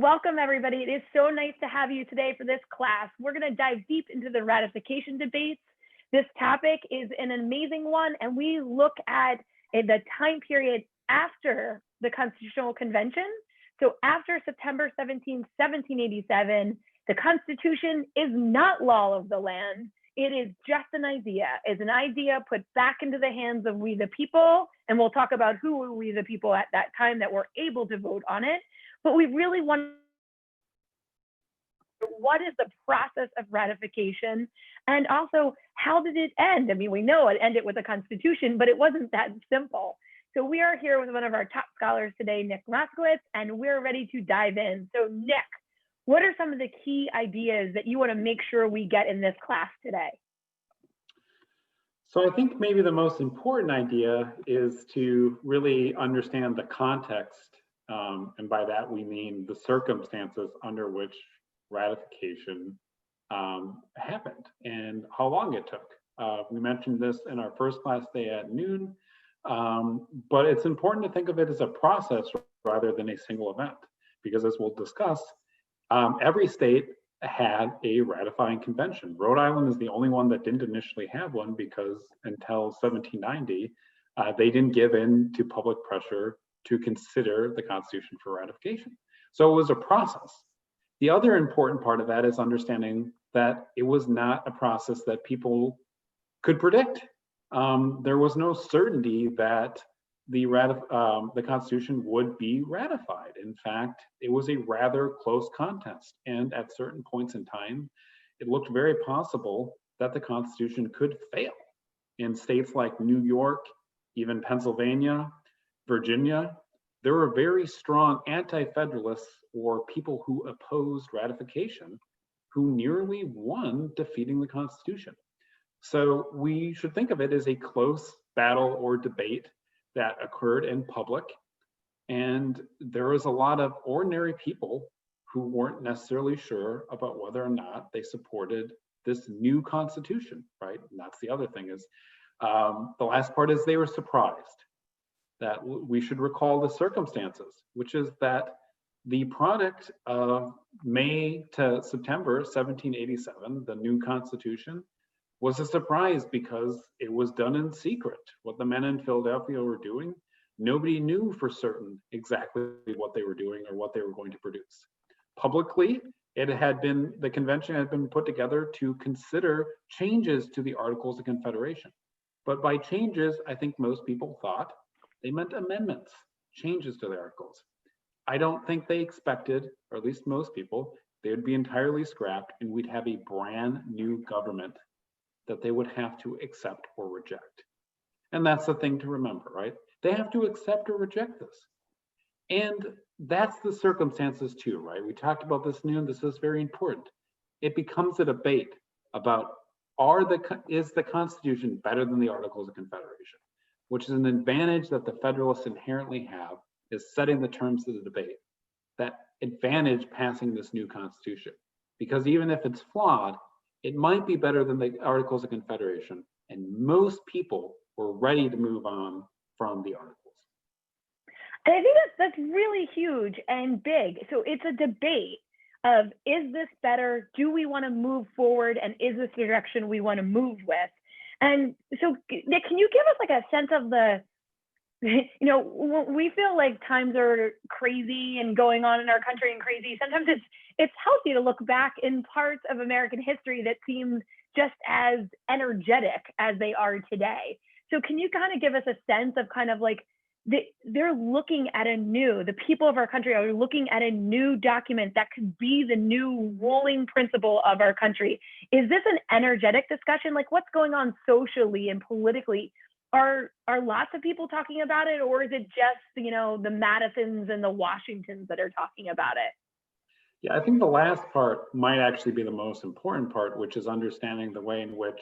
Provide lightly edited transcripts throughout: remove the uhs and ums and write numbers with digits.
Welcome, everybody. It is so nice to have you today for this class. We're going to dive deep into the ratification debates. This topic is an amazing one, and we look at the time period after the Constitutional Convention. So after September 17, 1787, the Constitution is not law of the land. It is just an idea. It's an idea put back into the hands of we the people, and we'll talk about who were we the people at that time that were able to vote on it. But we really want what is the process of ratification, and also how did it end? I mean, we know it ended with the Constitution, but it wasn't that simple. So we are here with one of our top scholars today, Nick Moskowitz, and we're ready to dive in. So Nick, what are some of the key ideas that you want to make sure we get in this class today? So I think maybe the most important idea is to really understand the context. And by that, we mean the circumstances under which ratification happened and how long it took. We mentioned this in our first class day at noon, but it's important to think of it as a process rather than a single event, because as we'll discuss, every state had a ratifying convention. Rhode Island is the only one that didn't initially have one because until 1790, they didn't give in to public pressure to consider the Constitution for ratification. So it was a process. The other important part of that is understanding that it was not a process that people could predict. There was no certainty that the Constitution would be ratified. In fact, it was a rather close contest. And at certain points in time, it looked very possible that the Constitution could fail. In states like New York, even Pennsylvania, Virginia, there were very strong anti-federalists or people who opposed ratification who nearly won defeating the Constitution. So we should think of it as a close battle or debate that occurred in public. And there was a lot of ordinary people who weren't necessarily sure about whether or not they supported this new Constitution, right? And that's the other thing is, the last part is they were surprised. That we should recall the circumstances, which is that the product of May to September 1787, the new Constitution, was a surprise because it was done in secret. What the men in Philadelphia were doing, nobody knew for certain exactly what they were doing or what they were going to produce. Publicly, the convention had been put together to consider changes to the Articles of Confederation. But by changes, I think most people thought they meant amendments, changes to the articles. I don't think they expected, or at least most people, they would be entirely scrapped and we'd have a brand new government that they would have to accept or reject. And that's the thing to remember, right? They have to accept or reject this. And that's the circumstances too, right? We talked about this noon, this is very important. It becomes a debate about is the Constitution better than the Articles of Confederation? Which is an advantage that the Federalists inherently have, is setting the terms of the debate. That advantage passing this new Constitution. Because even if it's flawed, it might be better than the Articles of Confederation, and most people were ready to move on from the Articles. And I think that's really huge and big. So it's a debate of, is this better? Do we want to move forward? And is this the direction we want to move with? And so, Nick, can you give us like a sense of we feel like times are crazy and going on in our country and crazy. Sometimes it's healthy to look back in parts of American history that seem just as energetic as they are today. So can you kind of give us a sense of kind of like, they're looking at the people of our country are looking at a new document that could be the new ruling principle of our country. Is this an energetic discussion? Like what's going on socially and politically? Are lots of people talking about it, or is it just, the Madisons and the Washingtons that are talking about it? Yeah, I think the last part might actually be the most important part, which is understanding the way in which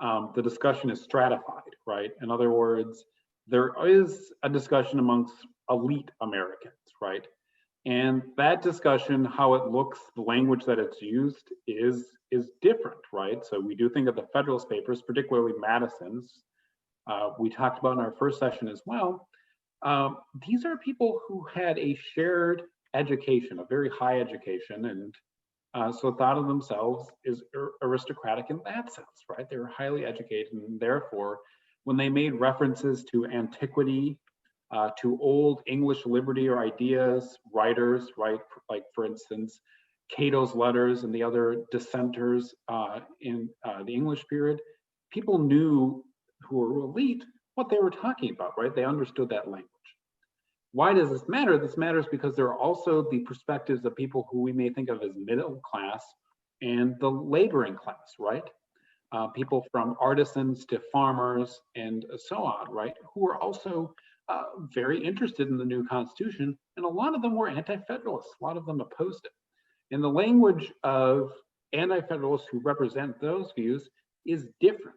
the discussion is stratified, right? In other words, there is a discussion amongst elite Americans, right? And that discussion, how it looks, the language that it's used is different, right? So we do think of the Federalist Papers, particularly Madison's, we talked about in our first session as well. These are people who had a shared education, a very high education, and so thought of themselves as aristocratic in that sense, right? They were highly educated, and therefore, when they made references to antiquity, to old English liberty or ideas, writers, right? Like, for instance, Cato's letters and the other dissenters in the English period, people knew, who were elite, what they were talking about, right? They understood that language. Why does this matter? This matters because there are also the perspectives of people who we may think of as middle class and the laboring class, right? People from artisans to farmers and so on, right? Who are also very interested in the new Constitution, and a lot of them were anti-federalists. A lot of them opposed it. And the language of anti-federalists who represent those views is different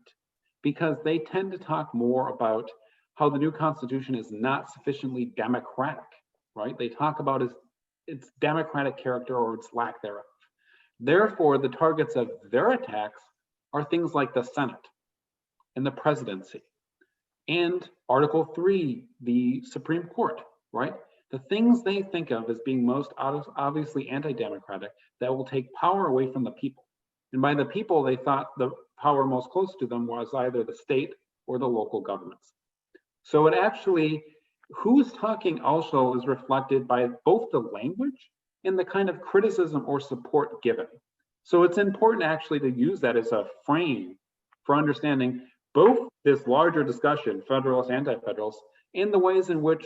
because they tend to talk more about how the new Constitution is not sufficiently democratic, right? They talk about its democratic character or its lack thereof. Therefore, the targets of their attacks are things like the Senate and the presidency and Article 3, the Supreme Court, right? The things they think of as being most obviously anti-democratic that will take power away from the people. And by the people, they thought the power most close to them was either the state or the local governments. So it actually, who's talking also is reflected by both the language and the kind of criticism or support given. So it's important actually to use that as a frame for understanding both this larger discussion, Federalists, Anti-Federalists, and the ways in which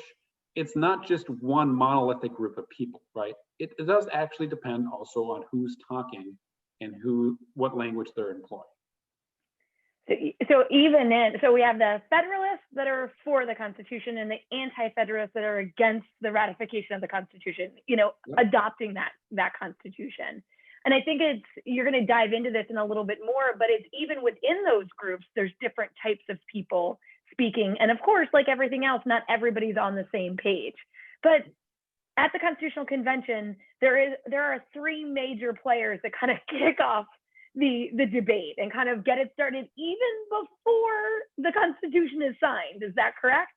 it's not just one monolithic group of people, right? It does actually depend also on who's talking and what language they're employing. So we have the Federalists that are for the Constitution and the Anti-Federalists that are against the ratification of the Constitution, adopting that Constitution. And I think you're going to dive into this in a little bit more, but it's even within those groups, there's different types of people speaking. And of course, like everything else, not everybody's on the same page. But at the Constitutional Convention, there are three major players that kind of kick off the debate and kind of get it started even before the Constitution is signed. Is that correct?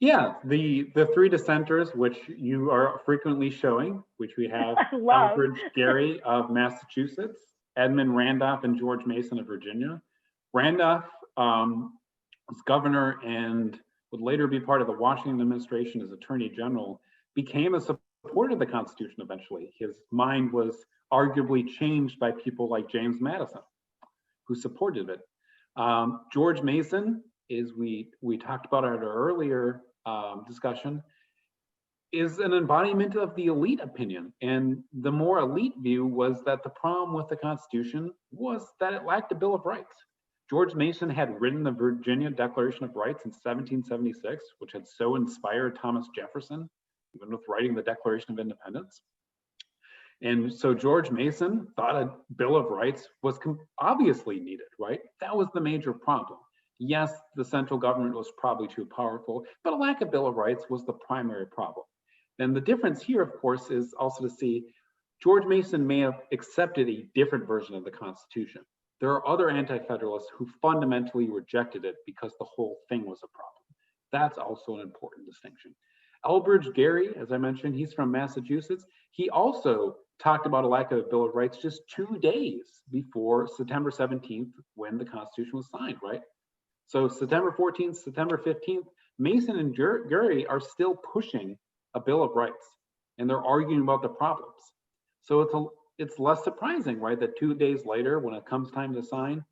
Yeah, the three dissenters, which you are frequently showing, which we have Elbridge Gerry of Massachusetts, Edmund Randolph and George Mason of Virginia. Randolph was governor and would later be part of the Washington administration as Attorney General, became a supporter of the Constitution eventually. His mind was arguably changed by people like James Madison, who supported it. George Mason, is we talked about at our earlier discussion, is an embodiment of the elite opinion. And the more elite view was that the problem with the Constitution was that it lacked a Bill of Rights. George Mason had written the Virginia Declaration of Rights in 1776, which had so inspired Thomas Jefferson, even with writing the Declaration of Independence. And so George Mason thought a Bill of Rights was obviously needed, right? That was the major problem. Yes, the central government was probably too powerful, but a lack of Bill of Rights was the primary problem. And the difference here, of course, is also to see George Mason may have accepted a different version of the Constitution. There are other anti-federalists who fundamentally rejected it because the whole thing was a problem. That's also an important distinction. Elbridge Gerry, as I mentioned, he's from Massachusetts. He also talked about a lack of a Bill of Rights just 2 days before September 17th, when the Constitution was signed, right? So September 14th, September 15th, Mason and Gerry are still pushing a Bill of Rights, and they're arguing about the problems. So it's less surprising, right, that 2 days later, when it comes time to sign,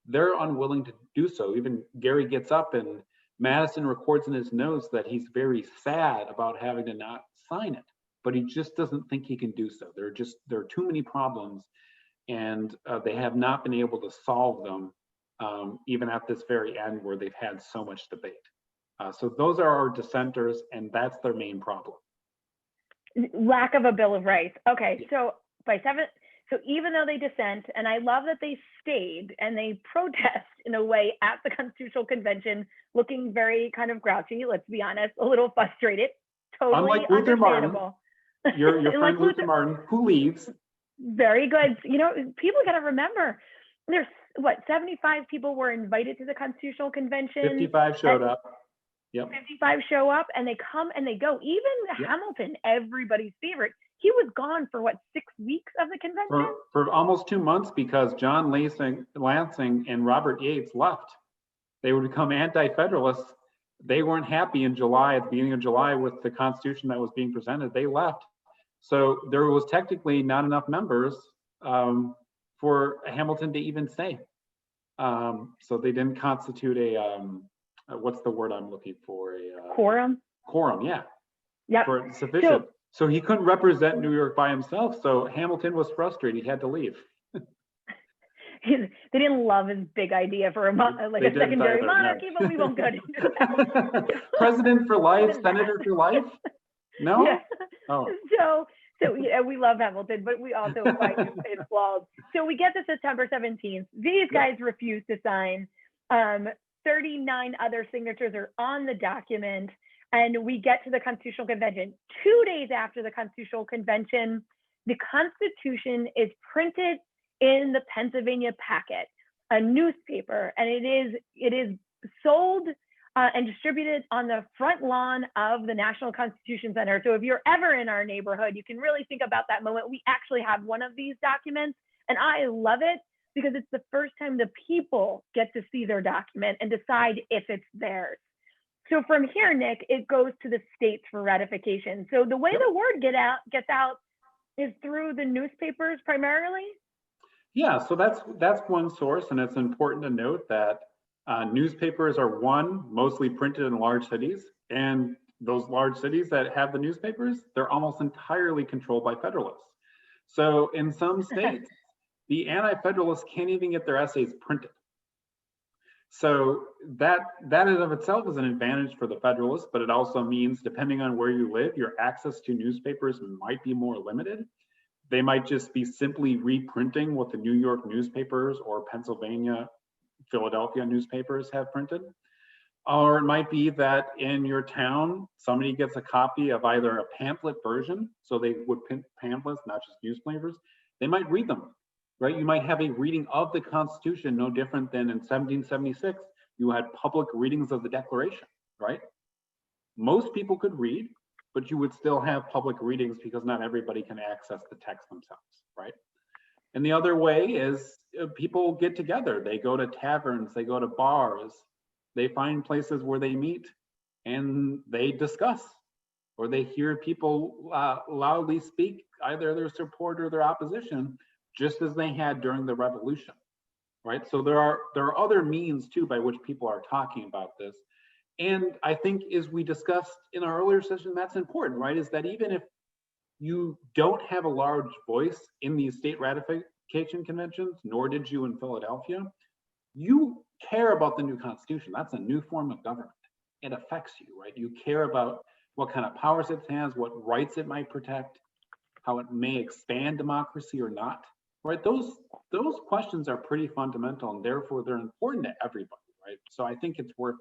they're unwilling to do so. Even Gerry gets up and Madison records in his notes that he's very sad about having to not sign it, but he just doesn't think he can do so. There are too many problems, and they have not been able to solve them, even at this very end where they've had so much debate. So those are our dissenters, and that's their main problem. Lack of a Bill of Rights. Okay, Yeah. So even though they dissent, and I love that they stayed and they protest in a way at the Constitutional Convention, looking very kind of grouchy, let's be honest, a little frustrated, totally Unlike Luther understandable. Martin, your friend Luther Martin, who leaves. Very good. You know, people got to remember, there's 75 people were invited to the Constitutional Convention. 55 showed up. Yep. 55 show up and they come and they go. Even Hamilton, everybody's favorite, he was gone for what, 6 weeks of the convention? For almost 2 months, because John Lansing and Robert Yates left. They would become anti-federalists. They weren't happy in July, at the beginning of July, with the Constitution that was being presented. They left. So there was technically not enough members for Hamilton to even stay. So they didn't constitute a, what's the word I'm looking for? A quorum? Quorum, yeah. Yeah. For sufficient. So he couldn't represent New York by himself. So Hamilton was frustrated. He had to leave. They didn't love his big idea for a secondary monarchy, but we won't go into that. President for life, senator for life? No? Yeah. Oh. So yeah, we love Hamilton, but we also fight his flaws. So we get to September 17th. These guys refuse to sign. 39 other signatures are on the document, and we get to the Constitutional Convention. 2 days after the Constitutional Convention, the Constitution is printed in the Pennsylvania Packet, a newspaper, and it is sold and distributed on the front lawn of the National Constitution Center. So if you're ever in our neighborhood, you can really think about that moment. We actually have one of these documents, and I love it because it's the first time the people get to see their document and decide if it's theirs. So from here, Nick, it goes to the states for ratification. So the way the word gets out is through the newspapers primarily. Yeah, so that's one source, and it's important to note that newspapers are mostly printed in large cities, and those large cities that have the newspapers, they're almost entirely controlled by Federalists. So in some states, the Anti-Federalists can't even get their essays printed. So that in and of itself is an advantage for the Federalists, but it also means, depending on where you live, your access to newspapers might be more limited. They might just be simply reprinting what the New York newspapers or Pennsylvania, Philadelphia newspapers have printed. Or it might be that in your town, somebody gets a copy of either a pamphlet version, so they would print pamphlets, not just newspapers. They might read them, right? You might have a reading of the Constitution, no different than in 1776, you had public readings of the Declaration, right? Most people could read, but you would still have public readings because not everybody can access the text themselves, right? And the other way is people get together. They go to taverns, they go to bars, they find places where they meet and they discuss, or they hear people loudly speak either their support or their opposition, just as they had during the Revolution, right? So there are other means too by which people are talking about this. And I think, as we discussed in our earlier session, that's important, right? Is that even if you don't have a large voice in these state ratification conventions, nor did you in Philadelphia, you care about the new Constitution. That's a new form of government. It affects you, right? You care about what kind of powers it has, what rights it might protect, how it may expand democracy or not, right? Those questions are pretty fundamental, and therefore they're important to everybody, right? So I think it's worth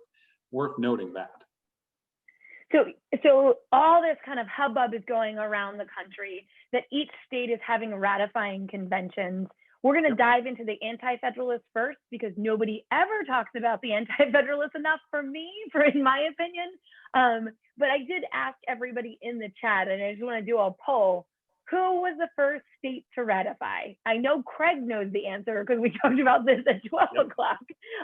noting that. So all this kind of hubbub is going around the country that each state is having ratifying conventions. We're going to dive into the Anti-Federalists first, because nobody ever talks about the Anti-Federalists enough in my opinion. But I did ask everybody in the chat, and I just want to do a poll. Who was the first state to ratify? I know Craig knows the answer because we talked about this at 12 o'clock.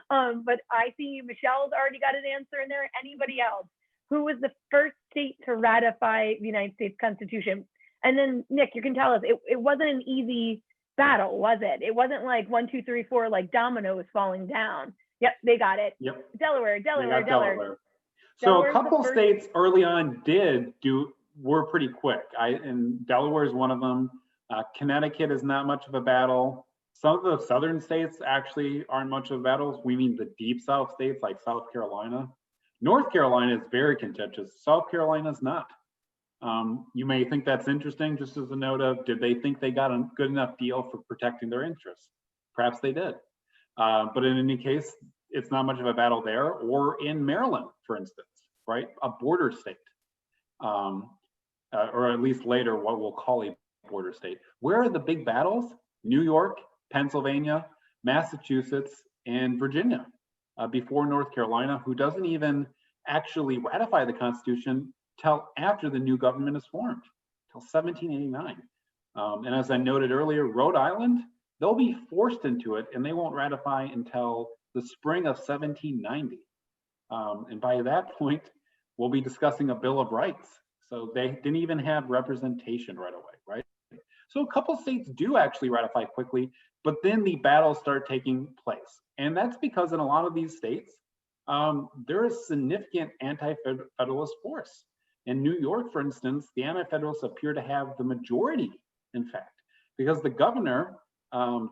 But I see Michelle's already got an answer in there. Anybody else? Who was the first state to ratify the United States Constitution? And then, Nick, you can tell us, it wasn't an easy battle, was it? It wasn't like 1, 2, 3, 4, like dominoes falling down. Yep, they got it. Yep. Delaware. So a couple states early on were pretty quick. And Delaware is one of them. Connecticut is not much of a battle. Some of the southern states actually aren't much of a battle. We mean the deep South states like South Carolina. North Carolina is very contentious. South Carolina is not. You may think that's interesting, just as a note of, did they think they got a good enough deal for protecting their interests? Perhaps they did. But in any case, it's not much of a battle there, or in Maryland, for instance, right? A border state. Or at least later what we'll call a border state. Where are the big battles? New York, Pennsylvania, Massachusetts, and Virginia, before North Carolina, who doesn't even actually ratify the Constitution till after the new government is formed, till 1789. And as I noted earlier, Rhode Island, they'll be forced into it and they won't ratify until the spring of 1790. And by that point, we'll be discussing a Bill of Rights. So they didn't even have representation right away, right? So a couple states do actually ratify quickly, but then the battles start taking place. And that's because in a lot of these states, there is significant anti-federalist force. In New York, for instance, the anti-federalists appear to have the majority, in fact, because the governor,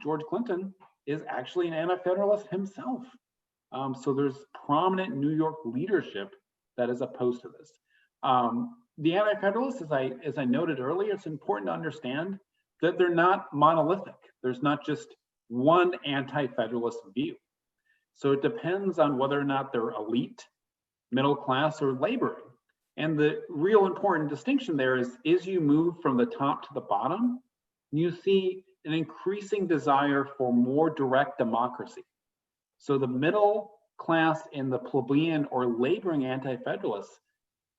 George Clinton, is actually an anti-federalist himself. So there's prominent New York leadership that is opposed to this. The anti-federalists, as I noted earlier, it's important to understand that they're not monolithic. There's not just one anti-federalist view. So it depends on whether or not they're elite, middle class, or laboring. And the real important distinction there is you move from the top to the bottom, you see an increasing desire for more direct democracy. So the middle class and the plebeian or laboring anti-federalists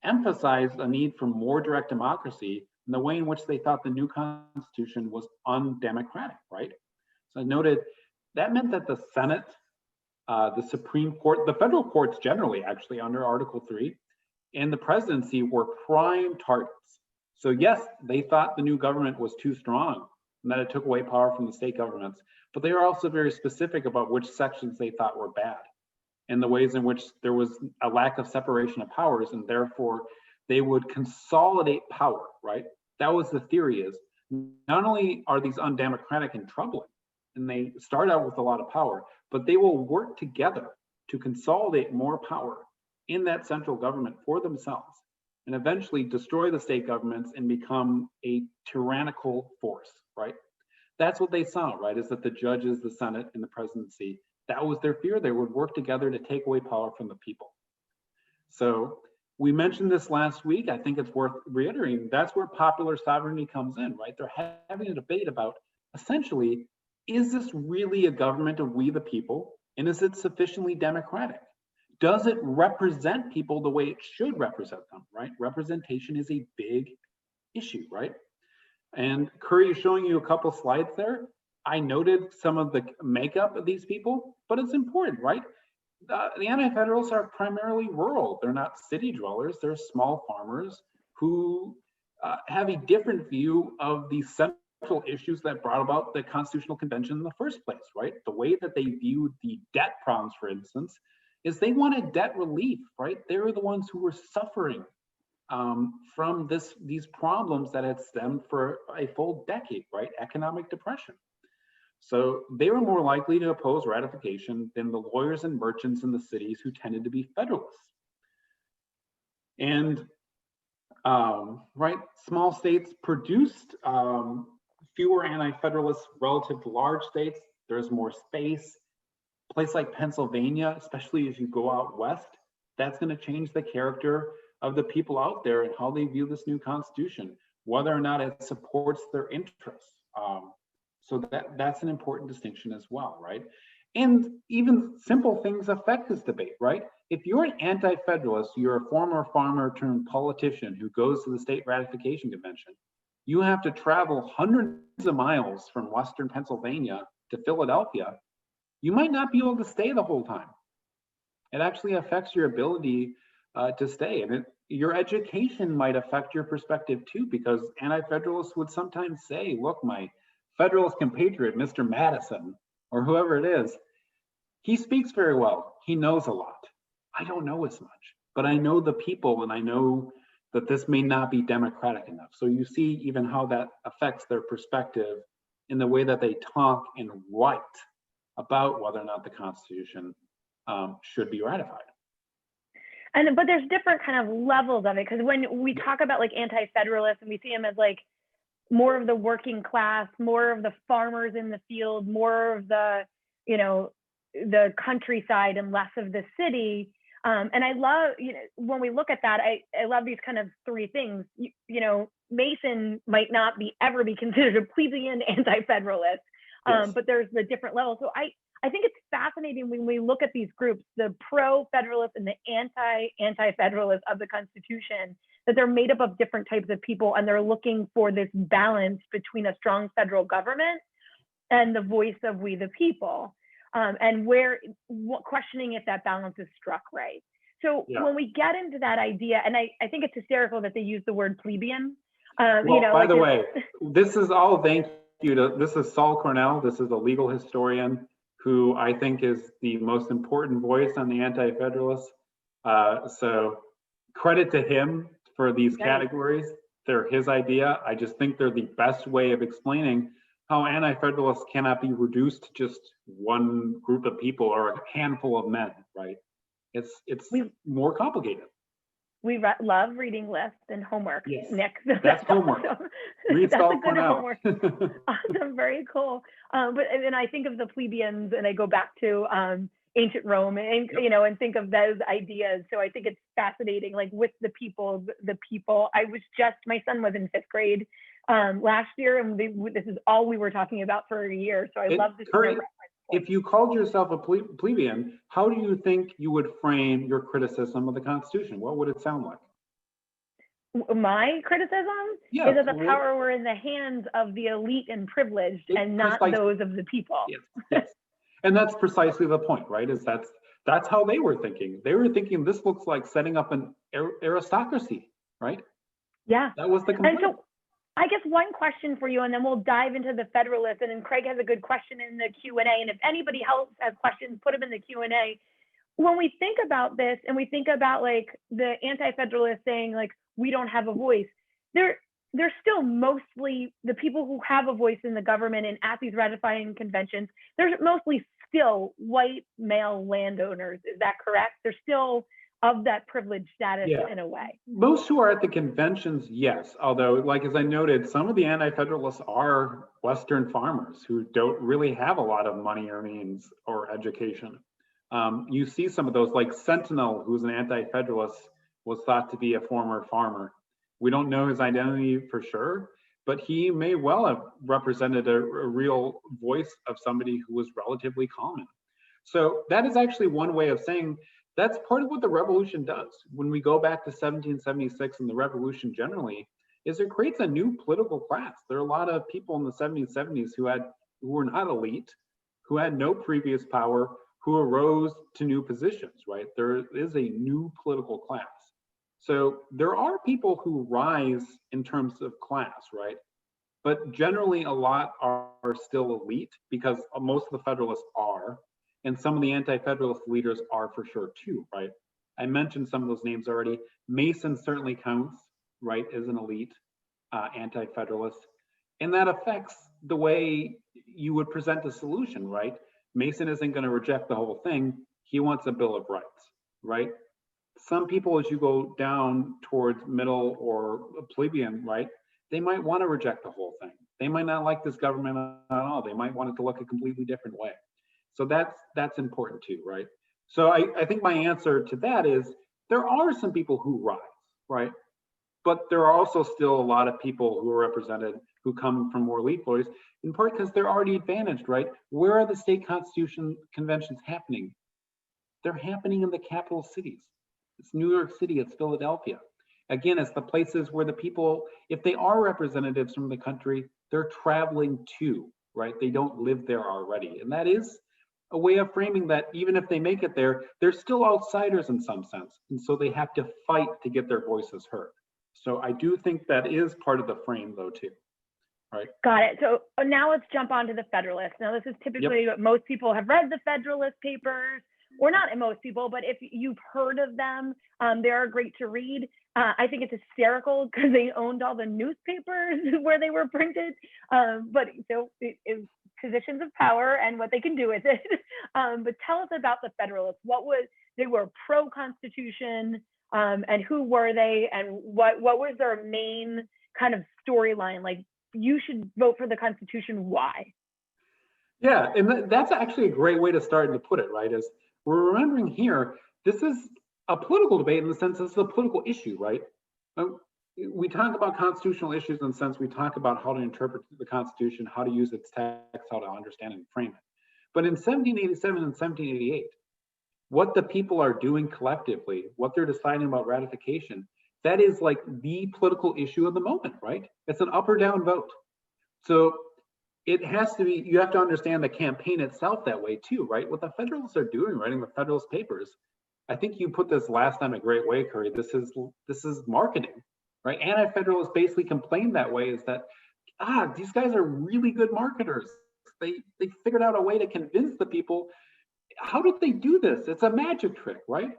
emphasized a need for more direct democracy in the way in which they thought the new Constitution was undemocratic, right? So I noted that meant that the Senate, the Supreme Court, the federal courts generally actually under Article 3, and the presidency were prime targets. So yes, they thought the new government was too strong and that it took away power from the state governments, but they are also very specific about which sections they thought were bad and the ways in which there was a lack of separation of powers, and therefore they would consolidate power, right? That was the theory, is not only are these undemocratic and troubling, and they start out with a lot of power, but they will work together to consolidate more power in that central government for themselves and eventually destroy the state governments and become a tyrannical force, right? That's what they saw, right? Is that the judges, the Senate, and the presidency, that was their fear. They would work together to take away power from the people. So we mentioned this last week. I think it's worth reiterating. That's where popular sovereignty comes in, right? They're having a debate about, essentially, is this really a government of we the people? And is it sufficiently democratic? Does it represent people the way it should represent them, right? Representation is a big issue, right? And Kerry is showing you a couple slides there. I noted some of the makeup of these people, but it's important, right? The anti-federalists are primarily rural. They're not city dwellers. They're small farmers who have a different view of the central issues that brought about the Constitutional Convention in the first place, right? The way that they viewed the debt problems, for instance, is they wanted debt relief, right? They were the ones who were suffering from these problems that had stemmed for a full decade, right? Economic depression. So they were more likely to oppose ratification than the lawyers and merchants in the cities who tended to be Federalists. And right, small states produced fewer anti-federalists relative to large states. There's more space. A place like Pennsylvania, especially as you go out west, that's going to change the character of the people out there and how they view this new Constitution, whether or not it supports their interests. So that's an important distinction as well, right? And even simple things affect this debate, right? If you're an anti-federalist, you're a former farmer turned politician who goes to the state ratification convention, you have to travel hundreds of miles from Western Pennsylvania to Philadelphia. You might not be able to stay the whole time. It actually affects your ability to stay. And your education might affect your perspective too, because anti-federalists would sometimes say, look, my Federalist compatriot, Mr. Madison, or whoever it is, he speaks very well. He knows a lot. I don't know as much, but I know the people and I know that this may not be democratic enough. So you see even how that affects their perspective in the way that they talk and write about whether or not the Constitution should be ratified. But there's different kind of levels of it, because when we talk about like anti-federalists and we see them as like more of the working class, more of the farmers in the field, more of the, you know, the countryside and less of the city. And I love, you know, when we look at that, I love these kind of three things. You know, Mason might not ever be considered a plebeian anti-federalist, Yes. but there's the different levels. So I think it's fascinating when we look at these groups, the pro-Federalists and the anti-Federalists of the Constitution, that they're made up of different types of people, and they're looking for this balance between a strong federal government and the voice of we the people, and questioning if that balance is struck right. So when we get into that idea, and I think it's hysterical that they use the word plebeian. By the way, this is all thank you to, this is Saul Cornell. This is a legal historian who I think is the most important voice on the anti-federalists. So credit to him for these categories. They're his idea. I just think they're the best way of explaining how anti-federalists cannot be reduced to just one group of people or a handful of men, right? It's more complicated. We love reading lists and homework, yes. Nick. So that's homework. Awesome. Read that's Saul a good Cornell. homework. Awesome, very cool. But and I think of the plebeians, and I go back to ancient Rome, and and think of those ideas. So I think it's fascinating, like with the people. My son was in 5th grade last year, and this is all we were talking about for a year. So I love this. Kerry, if you called yourself a plebeian, how do you think you would frame your criticism of the Constitution? What would it sound like? My criticism is that the power were in the hands of the elite and privileged, and not those of the people. Yes. And that's precisely the point, right? Is that's how they were thinking. They were thinking this looks like setting up an aristocracy, right? Yeah. That was the complaint. And so I guess one question for you, and then we'll dive into the Federalists. And then Craig has a good question in the Q&A. And if anybody else has questions, put them in the Q&A. When we think about this, and we think about like the anti-Federalists saying like, we don't have a voice, they're still mostly the people who have a voice in the government and at these ratifying conventions. They're mostly still white male landowners. Is that correct? They're still of that privileged status in a way. Most who are at the conventions, yes. Although, like as I noted, some of the anti-federalists are Western farmers who don't really have a lot of money or means or education. You see some of those, like Sentinel, who's an anti-federalist, was thought to be a former farmer. We don't know his identity for sure, but he may well have represented a real voice of somebody who was relatively common. So that is actually one way of saying that's part of what the revolution does. When we go back to 1776 and the revolution generally, is it creates a new political class. There are a lot of people in the 1770s who were not elite, who had no previous power, who arose to new positions, right? There is a new political class. So there are people who rise in terms of class, right? But generally a lot are still elite because most of the Federalists are, and some of the anti-Federalist leaders are for sure too, right? I mentioned some of those names already. Mason certainly counts, right, as an elite anti-Federalist. And that affects the way you would present a solution, right? Mason isn't going to reject the whole thing. He wants a Bill of Rights, right? Some people, as you go down towards middle or plebeian, right, they might want to reject the whole thing. They might not like this government at all. They might want it to look a completely different way. So that's important too, right? So I think my answer to that is there are some people who rise, right? But there are also still a lot of people who are represented who come from more elite boys, in part because they're already advantaged, right? Where are the state constitution conventions happening? They're happening in the capital cities. It's New York City, it's Philadelphia. Again, it's the places where the people, if they are representatives from the country, they're traveling to, right? They don't live there already. And that is a way of framing that even if they make it there, they're still outsiders in some sense. And so they have to fight to get their voices heard. So I do think that is part of the frame though too, right? Got it. So now let's jump on to the Federalists. Now this is typically what most people have read, the Federalist Papers, or not most people, but if you've heard of them, they are great to read. I think it's hysterical because they owned all the newspapers where they were printed. But so it is positions of power and what they can do with it. But tell us about the Federalists. They were pro-Constitution, and who were they, and what was their main kind of storyline? Like, you should vote for the Constitution, why? Yeah, and that's actually a great way to start and to put it, right? Is we're remembering here, this is a political debate in the sense this is a political issue, right? we talk about constitutional issues in the sense we talk about how to interpret the Constitution, how to use its text, how to understand and frame it. But in 1787 and 1788, what the people are doing collectively, what they're deciding about ratification, that is like the political issue of the moment, right? It's an up or down vote. So it has to be, you have to understand the campaign itself that way too, right? What the Federalists are doing, writing the Federalist Papers, I think you put this last time a great way, Kerry, this is marketing, right? Anti-Federalists basically complained that way, is that, these guys are really good marketers. They figured out a way to convince the people. How did they do this? It's a magic trick, right?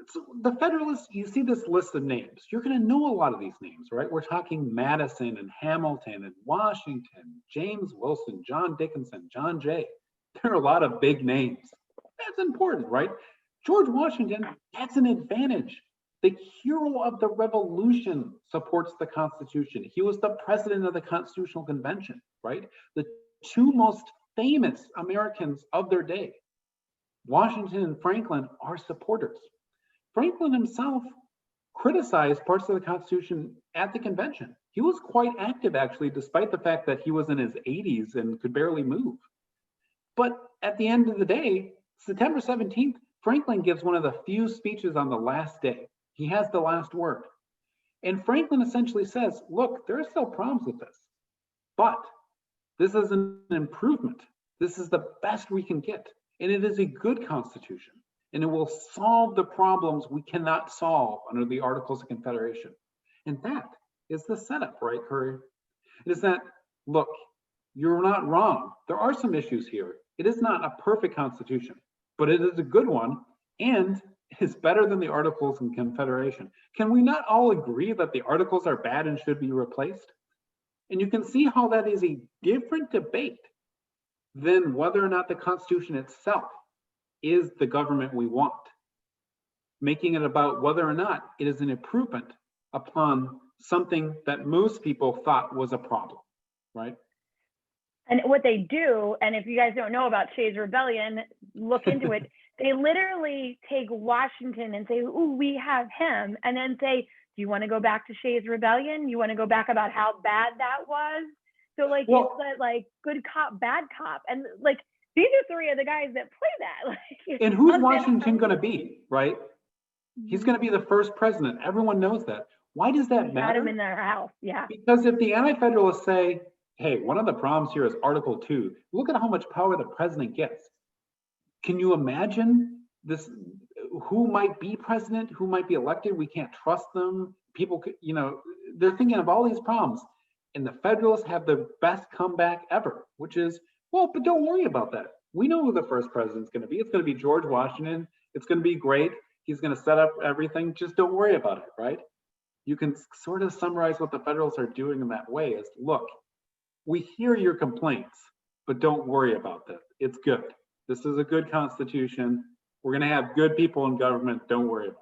So the Federalists, you see this list of names. You're going to know a lot of these names, right? We're talking Madison and Hamilton and Washington, James Wilson, John Dickinson, John Jay. There are a lot of big names. That's important, right? George Washington, that's an advantage. The hero of the Revolution supports the Constitution. He was the president of the Constitutional Convention, right? The two most famous Americans of their day, Washington and Franklin, are supporters. Franklin himself criticized parts of the Constitution at the convention. He was quite active, actually, despite the fact that he was in his 80s and could barely move. But at the end of the day, September 17th, Franklin gives one of the few speeches on the last day. He has the last word. And Franklin essentially says, look, there are still problems with this, but this is an improvement. This is the best we can get. And it is a good Constitution. And it will solve the problems we cannot solve under the Articles of Confederation. And that is the setup, right, Kerry? It is that, look, you're not wrong. There are some issues here. It is not a perfect Constitution, but it is a good one, and it's better than the Articles of Confederation. Can we not all agree that the Articles are bad and should be replaced? And you can see how that is a different debate than whether or not the Constitution itself is the government we want, making it about whether or not it is an improvement upon something that most people thought was a problem, right? And what they do, and if you guys don't know about Shays' Rebellion, look into it. They literally take Washington and say, ooh, we have him, and then say, do you want to go back to Shays' Rebellion? You want to go back about how bad that was? So like, it's that like good cop, bad cop. And like, these are three of the guys that play that. Like, and who's Washington going to be, right? He's going to be the first president. Everyone knows that. Why does that matter? Had him in their house, yeah. Because if the Anti-Federalists say, hey, one of the problems here is Article 2, look at how much power the president gets. Can you imagine this? Who might be president? Who might be elected? We can't trust them. People could, they're thinking of all these problems. And the Federalists have the best comeback ever, which is, well, but don't worry about that. We know who the first president's going to be. It's going to be George Washington. It's going to be great. He's going to set up everything. Just don't worry about it, right? You can sort of summarize what the Federalists are doing in that way is, look, we hear your complaints, but don't worry about that. It's good. This is a good Constitution. We're going to have good people in government. Don't worry about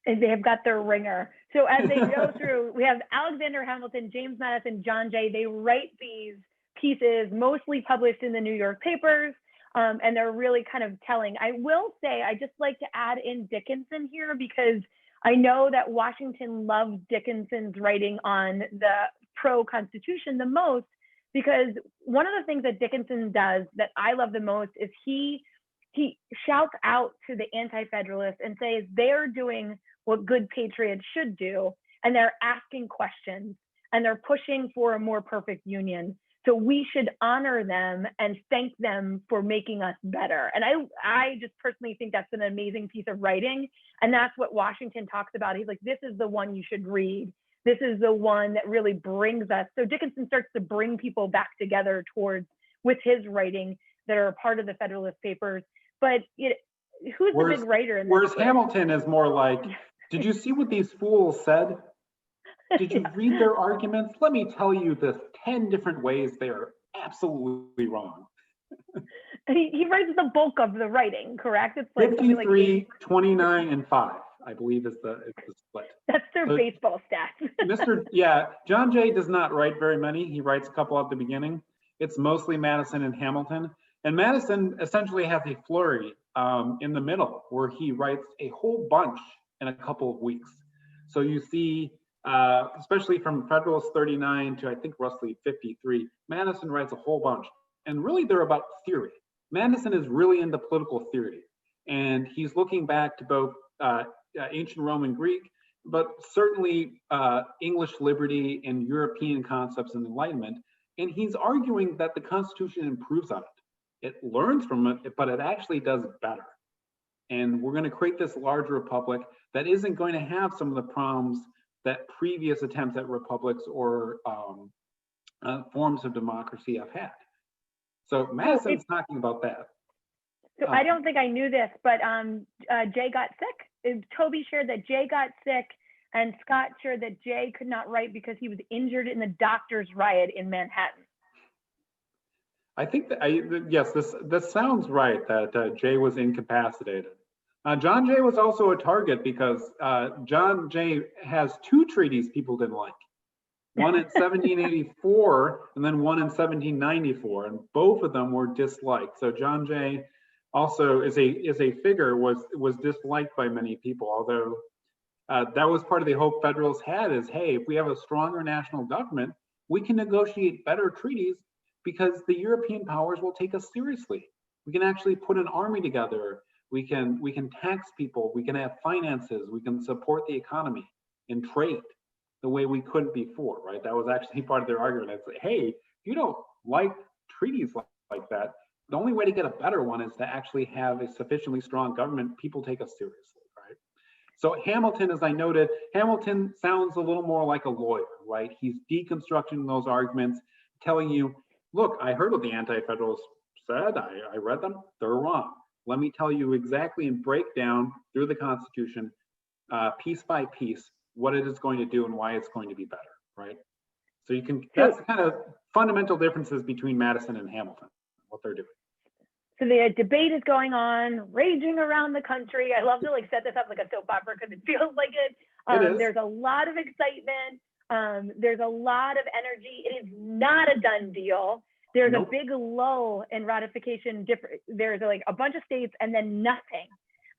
it. And they have got their ringer. So as they go through, we have Alexander Hamilton, James Madison, John Jay. They write these pieces, mostly published in the New York papers, and they're really kind of telling. I will say, I just like to add in Dickinson here because I know that Washington loved Dickinson's writing on the pro-Constitution the most, because one of the things that Dickinson does that I love the most is he shouts out to the Anti-Federalists and says they're doing what good patriots should do, and they're asking questions, and they're pushing for a more perfect union. So we should honor them and thank them for making us better. And I just personally think that's an amazing piece of writing. And that's what Washington talks about. He's like, this is the one you should read. This is the one that really brings us. So Dickinson starts to bring people back together with his writing that are a part of the Federalist Papers. But who's the big writer in this? Whereas Hamilton is more like, did you see what these fools said? Did you read their arguments? Let me tell you the 10 different ways they are absolutely wrong. He writes the bulk of the writing, correct? It's like 53, 29, and 5, I believe is the split. That's their baseball stats. John Jay does not write very many. He writes a couple at the beginning. It's mostly Madison and Hamilton. And Madison essentially has a flurry in the middle where he writes a whole bunch in a couple of weeks. So you see, especially from Federalist 39 to I think roughly 53, Madison writes a whole bunch, and really they're about theory. Madison is really into political theory, and he's looking back to both ancient Rome and Greek, but certainly English liberty and European concepts and Enlightenment, and he's arguing that the Constitution improves on it. It learns from it, but it actually does better. And we're going to create this larger republic that isn't going to have some of the problems that previous attempts at republics or forms of democracy have had. So Madison's talking about that. So I don't think I knew this, but Jay got sick. Toby shared that Jay got sick, and Scott shared that Jay could not write because he was injured in the doctor's riot in Manhattan. I think that yes, this sounds right, that Jay was incapacitated. John Jay was also a target because John Jay has two treaties people didn't like. One in 1784 and then one in 1794, and both of them were disliked. So John Jay also is a figure was disliked by many people, although that was part of the hope Federalists had is, hey, if we have a stronger national government, we can negotiate better treaties because the European powers will take us seriously. We can actually put an army together. We can tax people. We can have finances. We can support the economy and trade the way we couldn't before, right? That was actually part of their argument. It's like, hey, if you don't like treaties like that, the only way to get a better one is to actually have a sufficiently strong government. People take us seriously, right? So Hamilton, as I noted, Hamilton sounds a little more like a lawyer, right? He's deconstructing those arguments, telling you, look, I heard what the Anti-Federalists said. I read them. They're wrong. Let me tell you exactly and break down through the Constitution, piece by piece, what it is going to do and why it's going to be better, right? So you can, that's the kind of fundamental differences between Madison and Hamilton, what they're doing. So the debate is going on, raging around the country. I love to like set this up like a soap opera because it feels like it. There's a lot of excitement. There's a lot of energy. It is not a done deal. There's a big lull in ratification. There's like a bunch of states and then nothing.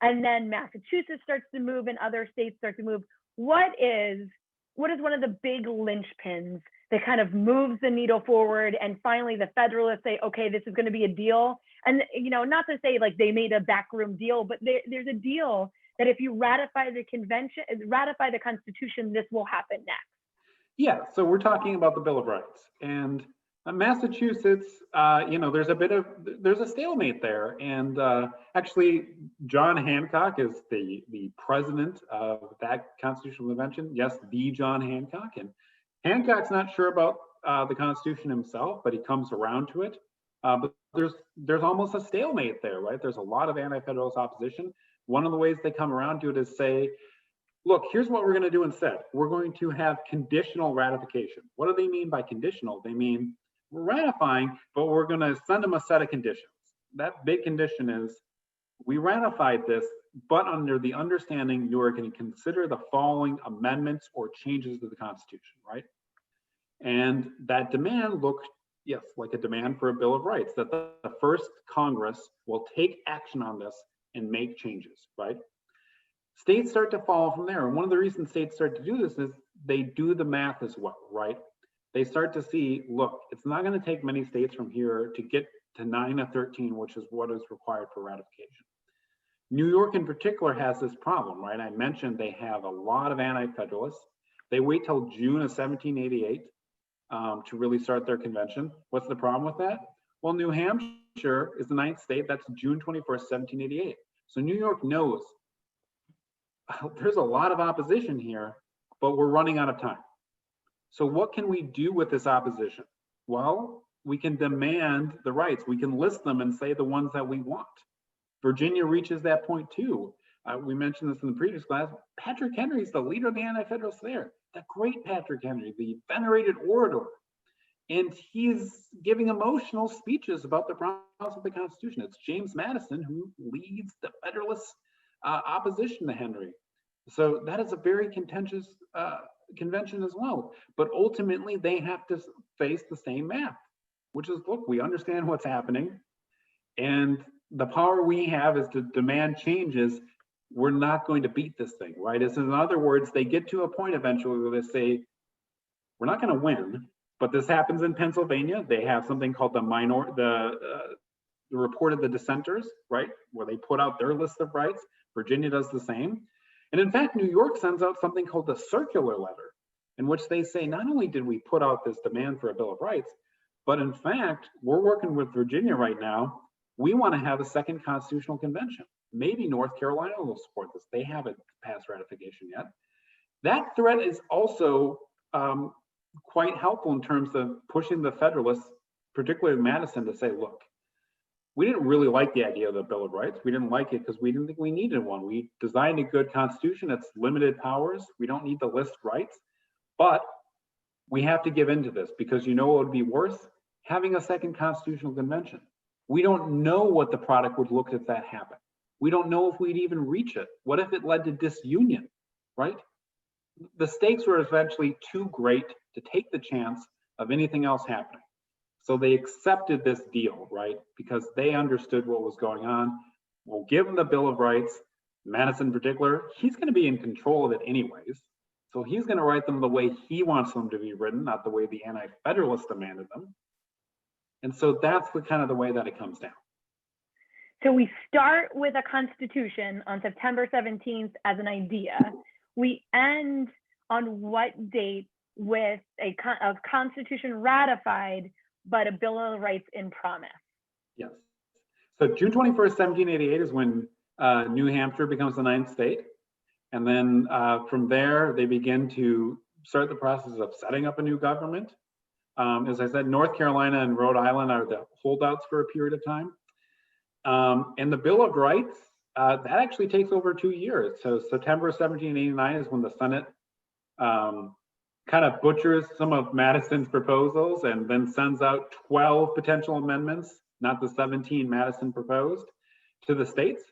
And then Massachusetts starts to move and other states start to move. What is one of the big linchpins that kind of moves the needle forward, and finally the Federalists say, okay, this is going to be a deal? And not to say like they made a backroom deal, but there's a deal that if you ratify the Constitution, this will happen next. Yeah, so we're talking about the Bill of Rights, and Massachusetts, there's a stalemate there, and actually John Hancock is the president of that constitutional convention. Yes, the John Hancock, and Hancock's not sure about the Constitution himself, but he comes around to it. But there's almost a stalemate there, right? There's a lot of anti-federalist opposition. One of the ways they come around to it is say, look, here's what we're going to do instead. We're going to have conditional ratification. What do they mean by conditional? They mean we're ratifying, but we're going to send them a set of conditions. That big condition is we ratified this, but under the understanding you are going to consider the following amendments or changes to the Constitution, right? And that demand looked, yes, like a demand for a Bill of Rights, that the first Congress will take action on this and make changes, right? States start to follow from there. And one of the reasons states start to do this is they do the math as well, right? They start to see, look, it's not going to take many states from here to get to 9 of 13, which is what is required for ratification. New York in particular has this problem, right? I mentioned they have a lot of anti-federalists. They wait till June of 1788 to really start their convention. What's the problem with that? Well, New Hampshire is the 9th state. That's June 21st, 1788. So New York knows there's a lot of opposition here, but we're running out of time. So what can we do with this opposition? Well, we can demand the rights. We can list them and say the ones that we want. Virginia reaches that point too. We mentioned this in the previous class. Patrick Henry is the leader of the Anti-Federalists there. The great Patrick Henry, the venerated orator. And he's giving emotional speeches about the problems of the Constitution. It's James Madison who leads the Federalist opposition to Henry. So that is a very contentious convention as well. But ultimately, they have to face the same math, which is, look, we understand what's happening. And the power we have is to demand changes we're not going to beat this thing, right? It's, in other words, they get to a point eventually where they say, we're not going to win, but this happens in Pennsylvania. They have something called the report of the dissenters, right? Where they put out their list of rights. Virginia does the same. And in fact, New York sends out something called the circular letter, in which they say, not only did we put out this demand for a Bill of Rights, but in fact, we're working with Virginia right now. We want to have a second constitutional convention. Maybe North Carolina will support this. They haven't passed ratification yet. That threat is also quite helpful in terms of pushing the Federalists, particularly Madison, to say, look, we didn't really like the idea of the Bill of Rights. We didn't like it because we didn't think we needed one. We designed a good constitution. It's limited powers. We don't need to list rights, but we have to give in to this because you know what would be worse? Having a second constitutional convention. We don't know what the product would look if that happened. We don't know if we'd even reach it. What if it led to disunion, right? The stakes were eventually too great to take the chance of anything else happening. So they accepted this deal, right? Because they understood what was going on. We'll give them the Bill of Rights. Madison in particular, he's going to be in control of it anyways. So he's going to write them the way he wants them to be written, not the way the Anti-Federalists demanded them. And so that's the kind of the way that it comes down. So we start with a constitution on September 17th as an idea. We end on what date with a constitution ratified, but a Bill of Rights in promise? Yes. So June 21st, 1788 is when New Hampshire becomes the 9th state. And then from there, they begin to start the process of setting up a new government. As I said, North Carolina and Rhode Island are the holdouts for a period of time. And the Bill of Rights, that actually takes over 2 years. So September 1789 is when the Senate kind of butchers some of Madison's proposals and then sends out 12 potential amendments, not the 17 Madison proposed, to the states.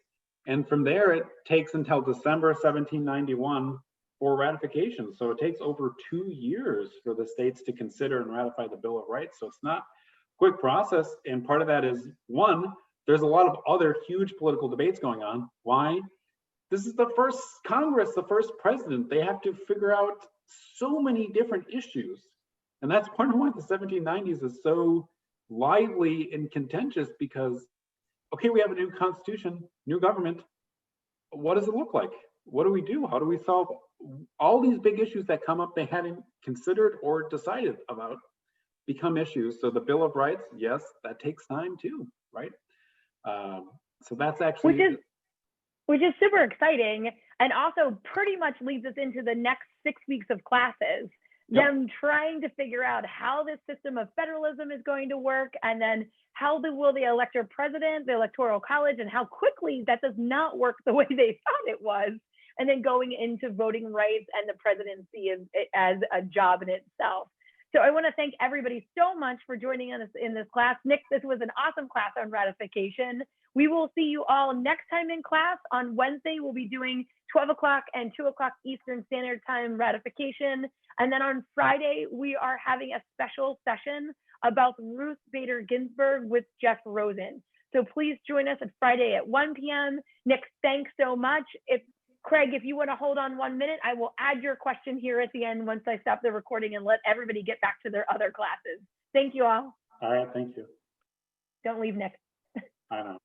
And from there, it takes until December 1791 for ratification. So it takes over 2 years for the states to consider and ratify the Bill of Rights. So it's not a quick process. And part of that is, one, there's a lot of other huge political debates going on. Why? This is the first Congress, the first president. They have to figure out so many different issues. And that's part of why the 1790s is so lively and contentious, because, okay, we have a new constitution, new government. What does it look like? What do we do? How do we solve all these big issues that come up they hadn't considered or decided about become issues? So the Bill of Rights, yes, that takes time too, right? So that's actually which is super exciting, and also pretty much leads us into the next 6 weeks of classes. Yep. Them trying to figure out how this system of federalism is going to work, and then how will they elect their president, the Electoral College, and how quickly that does not work the way they thought it was, and then going into voting rights and the presidency as a job in itself. So I want to thank everybody so much for joining us in this class. Nick, this was an awesome class on ratification. We will see you all next time in class. On Wednesday, we'll be doing 12 o'clock and 2 o'clock Eastern Standard Time ratification. And then on Friday, we are having a special session about Ruth Bader Ginsburg with Jeff Rosen. So please join us at Friday at 1 p.m. Nick, thanks so much. Craig, if you want to hold on 1 minute, I will add your question here at the end once I stop the recording and let everybody get back to their other classes. Thank you all. All right, thank you. Don't leave, Nick. I know.